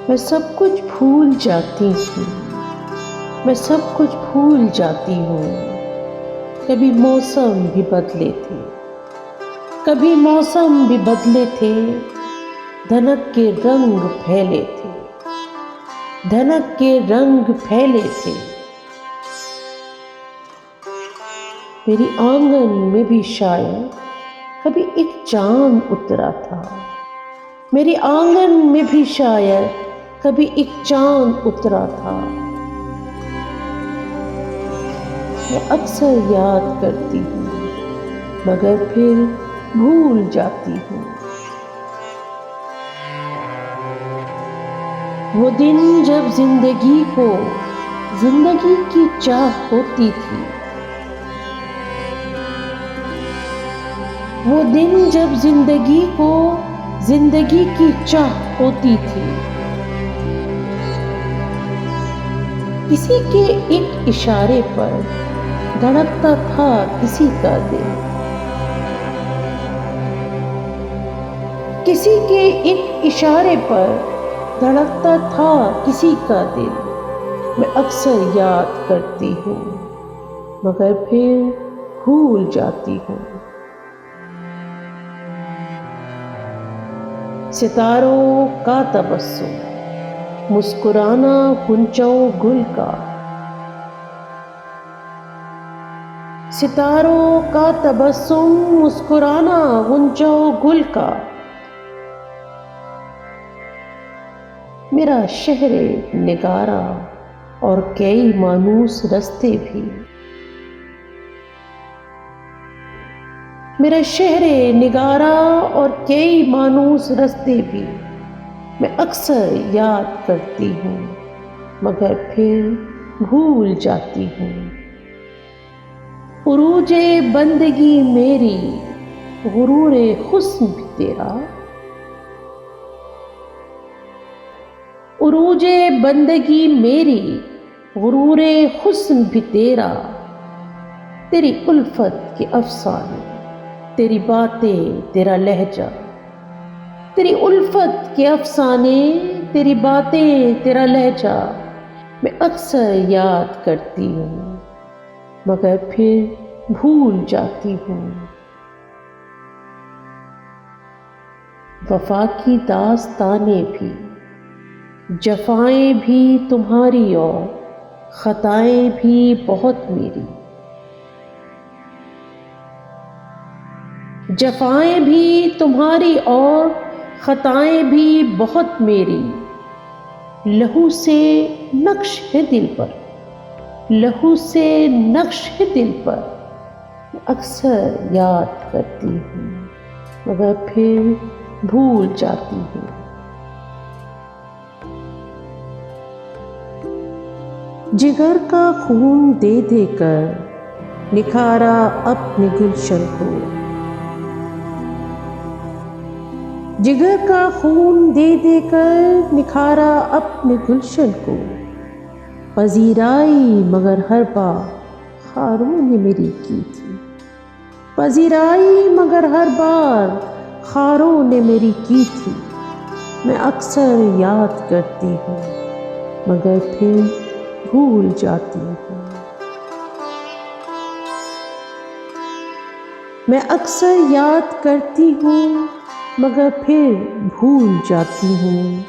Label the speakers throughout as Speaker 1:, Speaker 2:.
Speaker 1: मैं सब कुछ भूल जाती हूँ, मैं सब कुछ भूल जाती हूँ। कभी मौसम भी बदले थे, कभी मौसम भी बदले थे, धनक के रंग फैले थे, धनक के रंग फैले थे। मेरी आंगन में भी शायद कभी एक चांद उतरा था, मेरी आंगन में भी शायद कभी एक चांद उतरा था। मैं अक्सर याद करती हूँ मगर फिर भूल जाती हूँ। वो दिन जब जिंदगी को जिंदगी की चाह होती थी, वो दिन जब जिंदगी को जिंदगी की चाह होती थी। किसी के एक इशारे पर धड़कता था किसी का दिल, किसी के एक इशारे पर धड़कता था किसी का दिल। मैं अक्सर याद करती हूँ मगर फिर भूल जाती हूँ। सितारों का तबस्सुम, मुस्कुराना गुंजों गुल का, सितारों का तबस्सुम, मुस्कुराना गुंजों गुल का। मेरा शहरे निगारा और कई मानूस रस्ते भी, मेरा शहरे निगारा और कई मानूस रस्ते भी। मैं अक्सर याद करती हूँ मगर फिर भूल जाती हूँ। उरूजे बंदगी मेरी, गुरूरे हुस्न भी तेरा, उरूजे बंदगी मेरी, गुरूरे हुस्न भी तेरा। तेरी उल्फत के अफसाने, तेरी बातें, तेरा लहजा, तेरी उल्फत के अफसाने, तेरी बातें, तेरा लहजा। मैं अक्सर याद करती हूँ मगर फिर भूल जाती हूँ। वफा की दास्तानें भी, जफाएं भी तुम्हारी और खताएं भी बहुत मेरी, जफाएं भी तुम्हारी और खताएं भी बहुत मेरी। लहू से नक्श है दिल पर, लहू से नक्श है दिल पर। मैं अक्सर याद करती हूँ मगर फिर भूल जाती हूँ। जिगर का खून दे देकर निखारा अपने गुलशन को, जिगर का खून दे देकर निखारा अपने गुलशन को। पजीराई मगर हर बार खारों ने मेरी की थी, पजीराई मगर हर बार खारों ने मेरी की थी। मैं अक्सर याद करती हूँ मगर फिर भूल जाती हूँ। मैं अक्सर याद करती हूँ मगर फिर भूल जाती हूँ।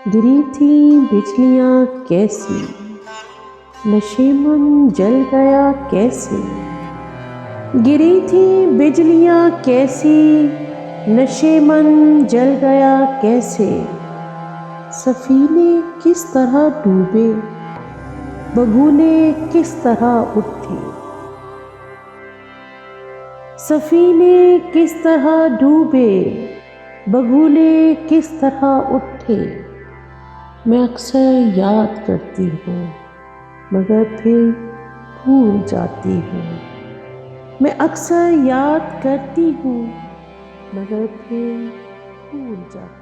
Speaker 1: गिरी थी बिजलियाँ कैसी, नशेमन जल गया कैसे। गिरी थी बिजलियाँ कैसी, नशेमन जल गया कैसे। सफीने किस तरह डूबे, बगुले किस तरह उठे, सफीने किस तरह डूबे, बगुले किस तरह उठे। मैं अक्सर याद करती हूँ मगर फिर भूल जाती हूँ। मैं अक्सर याद करती हूँ मगर फिर भूल जाती हूँ।